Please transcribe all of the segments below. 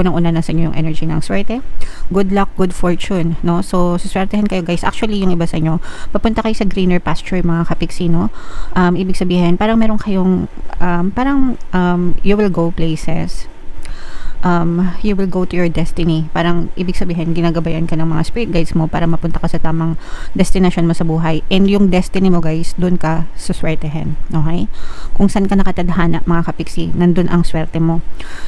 unang-una na sa inyo yung energy ng swerte, good luck, good fortune, no? So suswertehan kayo guys. Actually yung iba sa inyo papunta kayo sa greener pasture mga kapiksi, no? Ibig sabihin parang meron kayong you will go places, you will go to your destiny. Parang ibig sabihin ginagabayan ka ng mga spirit guides mo para mapunta ka sa tamang destination mo sa buhay, and yung destiny mo guys, dun ka suswertehin, okay? Kung saan ka nakatadhana mga kapiksi, nandun ang swerte mo.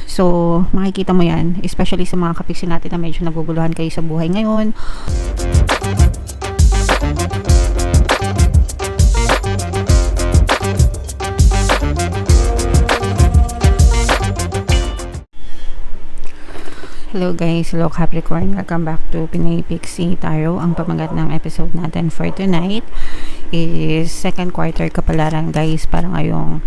So makikita mo yan, especially sa mga kapiksi natin na medyo naguguluhan kayo sa buhay ngayon. Hello guys, hello Capricorn, welcome back to Pinay Pixie Tarot. Ang pamagat ng episode natin for tonight is second quarter kapalaran guys, para ngayong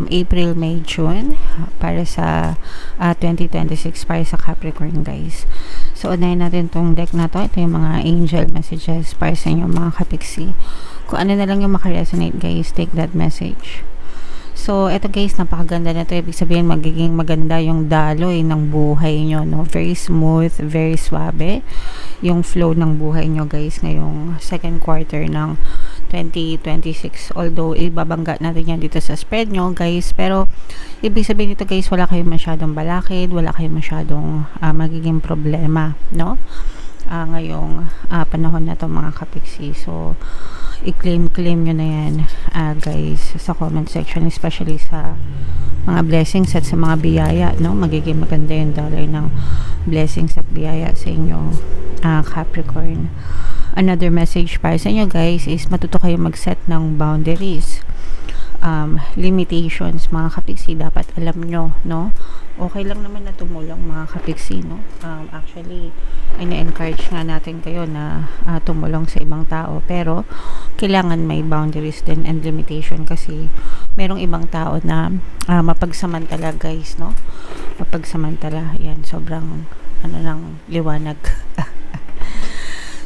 April, May, June para sa 2026 para sa Capricorn guys. So unahin natin tong deck na to. Ito yung mga angel messages para sa inyo mga kapiksi. Kung ano na lang yung makaresonate guys, take that message. So, eto guys, napakaganda na to. Ibig sabihin, magiging maganda yung daloy ng buhay nyo, no? Very smooth, very suabe yung flow ng buhay nyo guys ngayong second quarter ng 2026. Although, ibabangga natin yan dito sa spread nyo guys. Pero, ibig sabihin dito guys, wala kayong masyadong balakid, wala kayong masyadong magiging problema, no? Ngayong panahon na to mga kapiksi. So, i-claim nyo na yan guys sa comment section, especially sa mga blessings at sa mga biyaya, no? Magiging maganda yung dollar ng blessings at biyaya sa inyo Capricorn. Another message para sa inyo guys is matuto kayo mag-set ng boundaries, limitations mga kapiksi. Dapat alam nyo, no? Okay lang naman na tumulong mga kapiksi, no? Actually ina-encourage nga natin kayo na tumulong sa ibang tao, pero kailangan may boundaries din and limitation, kasi merong ibang tao na mapagsamantala guys, no? Mapagsamantala yan, sobrang ng liwanag.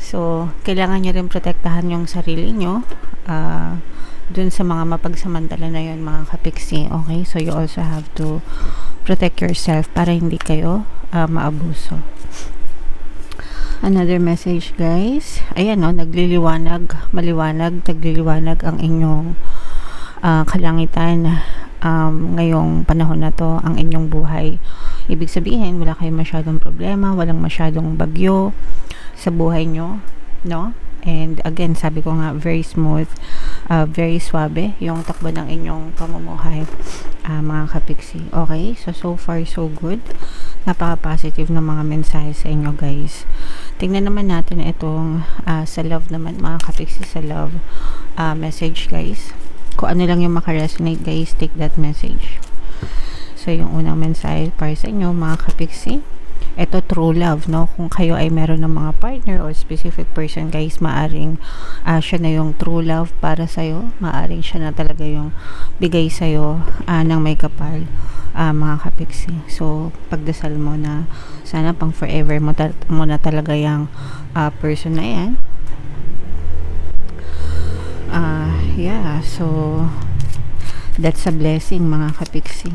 So kailangan nyo rin protektahan yung sarili nyo dun sa mga mapagsamantala na yun mga kapiksi, okay? So you also have to protect yourself para hindi kayo maabuso. Another message guys, ayan, no, nagliliwanag, maliwanag, nagliliwanag ang inyong kalangitan ngayong panahon na to, ang inyong buhay. Ibig sabihin, wala kayong masyadong problema, walang masyadong bagyo sa buhay nyo, no? And again, sabi ko nga, very smooth, very suabe yung takbo ng inyong pamumuhay mga kapiksi. Okay, so far so good. Napaka-positive na mga mensahe sa inyo guys. Tingnan naman natin itong sa love naman mga kapiksi, sa love message guys. Kung ano lang yung makaresonate guys, take that message. So yung unang mensahe para sa inyo mga kapiksi, ito true love, no? Kung kayo ay meron ng mga partner or specific person guys, maaring siya na yung true love para sa'yo. Maaring siya na talaga yung bigay sa'yo ng may kapal mga kapiksi. So pagdasal mo na sana pang forever mo na talaga yung person na yan. Yeah, so that's a blessing mga kapiksi.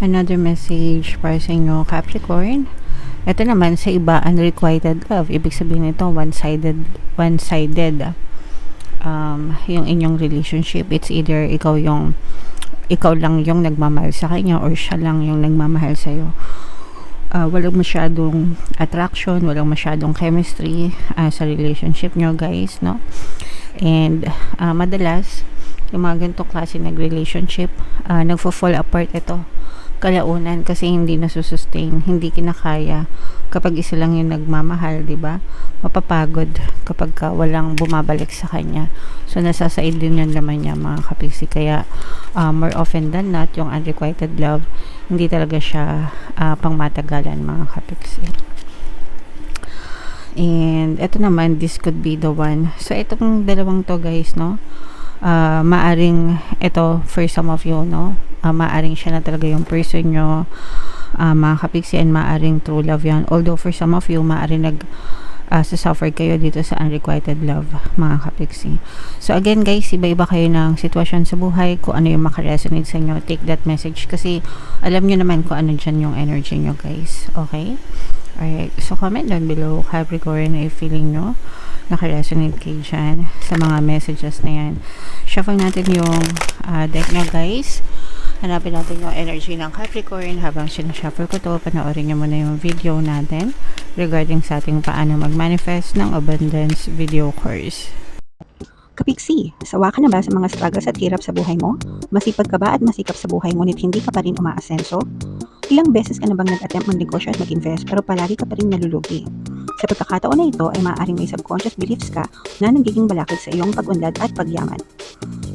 Another message para sa inyo Capricorn. Ito naman sa iba, unrequited love. Ibig sabihin nito one-sided yung inyong relationship. It's either ikaw lang yung nagmamahal sa kanya, or siya lang yung nagmamahal sa iyo. Walang masyadong attraction, walang masyadong chemistry sa relationship nyo guys, no? And madalas yung mga ganitong klase ng relationship, nagfo-fall apart ito kalaunan, kasi hindi nasusustain, hindi kinakaya kapag isa lang yung nagmamahal, di ba? Mapapagod kapag walang bumabalik sa kanya. So nasasaid din yung laman niya mga kapiksi. Kaya more often than not, yung unrequited love, hindi talaga siya pangmatagalan mga kapiksi. And ito naman, this could be the one. So itong dalawang to guys, no? Maaring ito for some of you, no? Maaring siya na talaga yung person nyo mga kapiksi, and maaring true love yan. Although for some of you, maaring suffer kayo dito sa unrequited love, mga kapiksi. So again guys, iba-iba kayo ng sitwasyon sa buhay, kung ano yung makaresonate sa inyo, take that message kasi alam nyo naman kung ano dyan yung energy nyo guys. Okay? Alright, so comment down below Capricorn na feeling nyo nakaresonate kayo dyan sa mga messages na yan. Shuffle natin yung deck nyo guys. Hanapin natin yung energy ng Capricorn. Habang sinashuffle ko to, panoorin nyo muna yung video natin regarding sa ating paano mag-manifest ng abundance video course. Kapiksi, sawa ka na ba sa mga struggles at hirap sa buhay mo? Masipag ka ba at masikap sa buhay ngunit hindi ka pa rin umaasenso? Ilang beses ka na bang nag-attempt mag-negosyo at mag-invest pero palagi ka pa rin nalulugi? Sa pagkakataon na ito ay maaaring may subconscious beliefs ka na nagiging balakid sa iyong pag-unlad at pagyaman.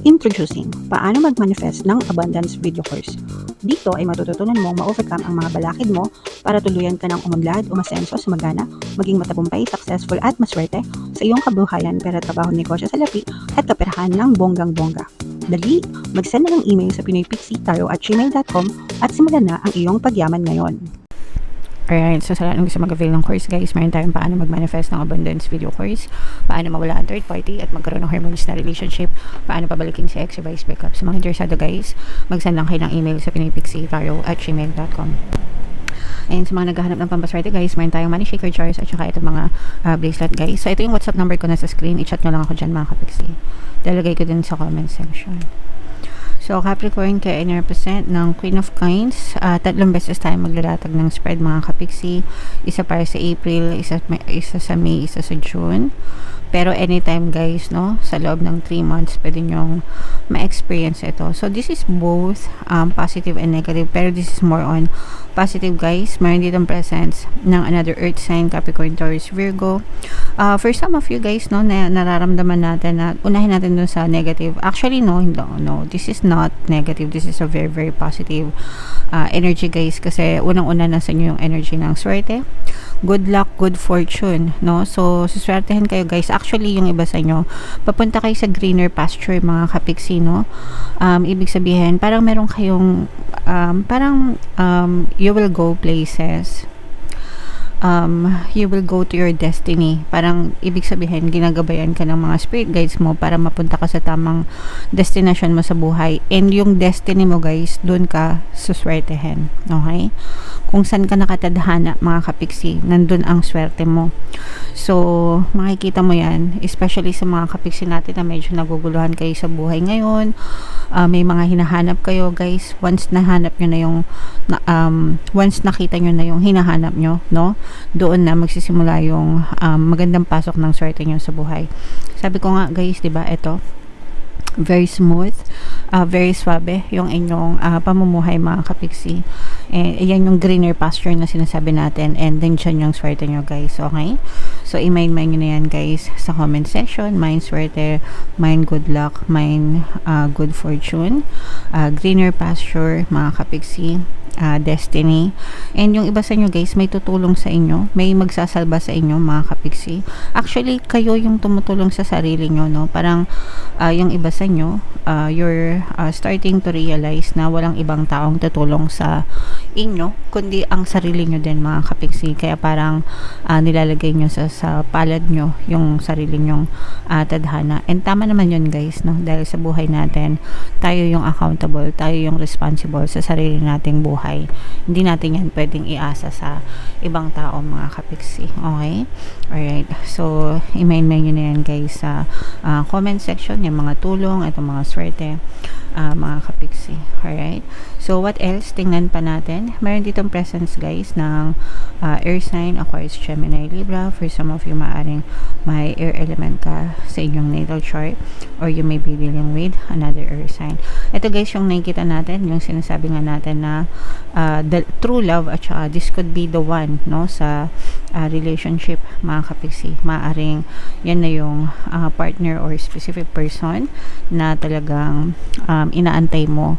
Introducing, paano mag-manifest ng abundance video course. Dito ay matututunan mong ma-overcome ang mga balakid mo para tuluyan ka ng umunlad, umasenso, sumagana, maging matagumpay, successful at maswerte sa iyong kabuhayan, pera, trabaho, negosyo sa lapi at kaperahan ng bonggang-bongga. Dali, mag-send na ng email sa pinoypixie@gmail.com at simulan na ang iyong pagyaman ngayon. Alright, so sa lahat ng gusto mag-avail ng course guys, meron tayong paano mag-manifest ng abundance video course, paano mawala ang third party at magkaroon ng harmonious na relationship, paano pabalikin si ex or vice breakup. Sa mga interesado guys, mag-send lang kayo ng email sa pinoypixie@gmail.com. And sa mga naghahanap ng pampaswerte guys, meron tayong money shaker jars at saka itong mga bracelet guys. So ito yung WhatsApp number ko na sa screen, i-chat nyo lang ako dyan mga kapiksi. Lalagay ko din sa comment section. So, Capricorn, kaya in-represent ng Queen of Coins. 3 beses tayo maglalatag ng spread mga kapiksi. Isa para sa April, isa sa May, isa sa June. Pero anytime guys, no, sa loob ng 3 months, pwede nyong ma-experience ito. So, this is both positive and negative. Pero this is more on positive guys. Meron ditong presence ng another earth sign, Capricorn, Taurus, Virgo. For some of you guys, no, na nararamdaman natin na unahin natin dun sa negative. Actually, no, this is not negative. This is a very, very positive energy guys. Kasi unang-una nasa inyo yung energy ng swerte, good luck, good fortune, no? So, suswertehin kayo guys. Actually, yung iba sa inyo, papunta kayo sa greener pasture, mga kapiksi, no? Ibig sabihin, parang meron kayong, you will go places. You will go to your destiny. Parang ibig sabihin, ginagabayan ka ng mga spirit guides mo para mapunta ka sa tamang destination mo sa buhay. And yung destiny mo guys, dun ka suswertehin. Okay? Kung saan ka nakatadhana mga kapiksi, nandun ang swerte mo. So, makikita mo yan, especially sa mga kapiksi natin na medyo naguguluhan kayo sa buhay ngayon. May mga hinahanap kayo guys. Once nahanap nyo na yung once nakita nyo na yung hinahanap nyo, no? Doon na magsisimula yung magandang pasok ng swerte nyo sa buhay. Sabi ko nga guys, diba, ito very smooth, very suabe yung inyong pamumuhay mga kapiksi. Yan yung greener pasture na sinasabi natin, and then dyan yung swerte nyo guys. Okay? So i-mind nyo na yan guys sa comment section. Mine swerte, mine good luck, mine good fortune, greener pasture mga kapiksi, destiny. And yung iba sa inyo guys, may tutulong sa inyo, may magsasalba sa inyo mga kapiksi. Actually, kayo yung tumutulong sa sarili nyo, no? Parang yung iba sa inyo, you're starting to realize na walang ibang taong tutulong sa inyo, kundi ang sarili nyo din mga kapiksi. Kaya parang nilalagay nyo sa palad nyo yung sarili nyong tadhana. And tama naman yun guys, no? Dahil sa buhay natin, tayo yung accountable, tayo yung responsible sa sarili nating buhay. Hindi natin yan pwedeng iasa sa ibang tao mga kapiksi. Okay? Alright. So, i-mind nyo na yan guys sa comment section, yung mga tulong, itong mga swerte, mga kapiksi. Alright? So, what else? Tingnan pa natin. Meron ditong presence guys ng air sign, Aquarius, Gemini, Libra. For some of you, maaring may air element ka sa inyong natal chart, or you may be dealing with another air sign. Ito guys, yung nakikita natin, yung sinasabi nga natin na the true love, at saka this could be the one, no, sa relationship mga kapiksi. Maaring yan na yung partner or specific person na talagang inaantay mo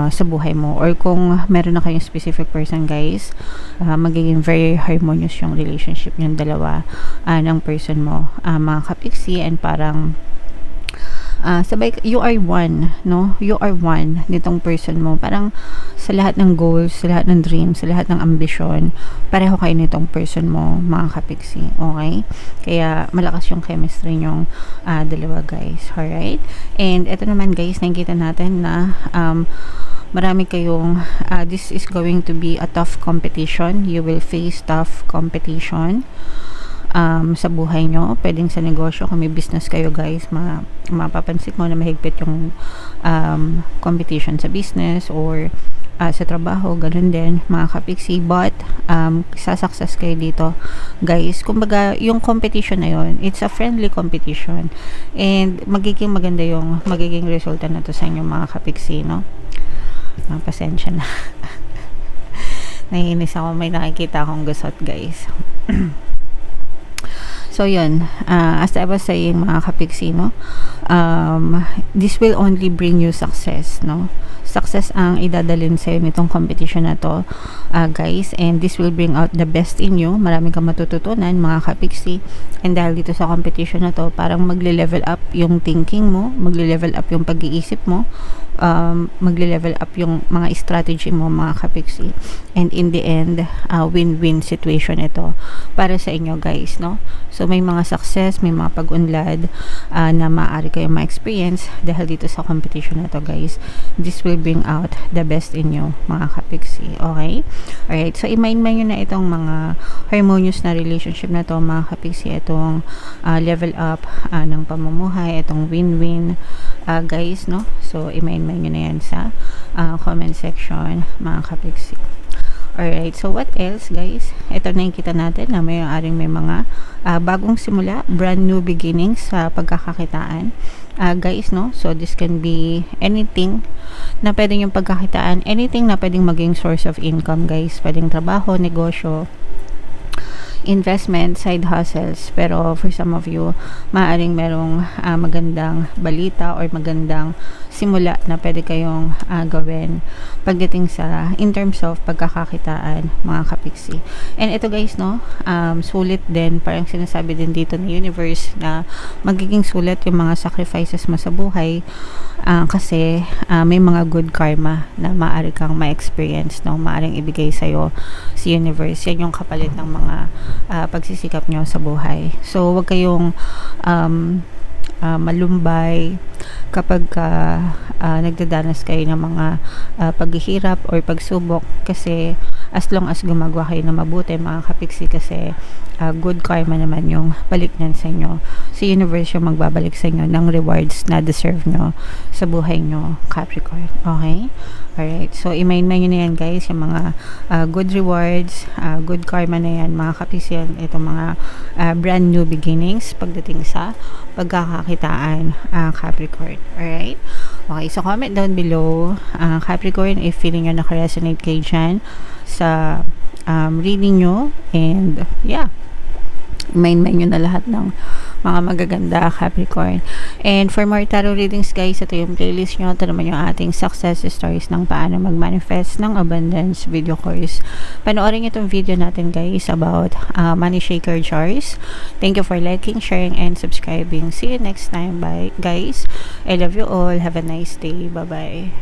sa buhay mo. Or kung meron na kayong specific person guys, magiging very harmonious yung relationship yung dalawa ng person mo mga kapiksi. And parang you are one, no? You are one nitong person mo. Parang sa lahat ng goals, sa lahat ng dreams, sa lahat ng ambisyon, pareho kayo nitong person mo, mga kapiksi. Okay? Kaya malakas yung chemistry nyong dalawa, guys. Alright? And ito naman, guys, nakikita natin na marami kayong this is going to be a tough competition. You will face tough competition sa buhay nyo, pwedeng sa negosyo, kung may business kayo, guys, mapapansin mo na mahigpit yung competition sa business or sa trabaho, ganun din, mga kapiksi. But sasuccess kayo dito, guys. Kumbaga, yung competition na yun, it's a friendly competition, and magiging maganda yung magiging resulta na to sa inyo, mga kapiksi, no? Pasensya na. Naiinis ako, may nakikita akong gusot, guys. So yun, as I was saying, mga kapiksi, no, this will only bring you success, no? Success ang idadalin sa'yo nitong competition na to, guys, and this will bring out the best in you. Marami kang matututunan, mga kapiksi, and dahil dito sa competition na to, parang magle-level up yung thinking mo, magle-level up yung pag-iisip mo, magle-level up yung mga strategy mo, mga kapiksi, and in the end, win-win situation ito para sa inyo, guys, no? So may mga success, may mga pag-unlad na maaari kayong ma-experience dahil dito sa competition na to, guys. This will bring out the best in you, mga kapiksi. Okay? Alright, so i-mind nyo na itong mga harmonious na relationship na to, mga kapiksi, itong level up ng pamumuhay, itong win-win, guys, no? So i-mind nyo na yan sa comment section, mga kapiksi. Alright, so what else, guys? Ito na yung kita natin na may mga bagong simula, brand new beginnings sa pagkakakitaan, guys, no? So this can be anything na pwedeng yung pagkakitaan, anything na pwedeng maging source of income, guys. Pwedeng trabaho, negosyo, investment, side hustles. Pero for some of you, maaaring merong magandang balita or magandang simula na pwede kayong gawin pagdating sa in terms of pagkakakitaan, mga kapiksi. And ito, guys, no, sulit din, parang sinasabi din dito ng universe na magiging sulit yung mga sacrifices mo sa buhay, kasi may mga good karma na maaari kang ma-experience, no, maaring ibigay sa'yo si universe. Yan yung kapalit ng mga pagsisikap nyo sa buhay. So wag kayong malumbay kapag nagdadanas kayo ng mga paghihirap or pagsubok, kasi as long as gumagawa kayo na mabuti, mga kapiksi, kasi good karma naman yung balik nyan sa inyo. Si universe yung magbabalik sa inyo ng rewards na deserve nyo sa buhay nyo, Capricorn. Okay? Alright, so i-mind nyo na yan, guys, yung mga good rewards, good karma na yan, mga kapiksi, itong mga brand new beginnings pagdating sa pagkakakitaan, Capricorn. Alright? Okay, so comment down below, Capricorn, if feeling nyo naka-resonate kayo dyan sa reading nyo, and yeah, mind nyo na lahat ng mga magaganda, Capricorn. And for more tarot readings, guys, ito yung playlist nyo. Ito naman yung ating success stories ng paano mag-manifest ng abundance video course. Panoorin nyo itong video natin, guys, about money shaker jars. Thank you for liking, sharing, and subscribing. See you next time. Bye, guys. I love you all. Have a nice day. Bye-bye.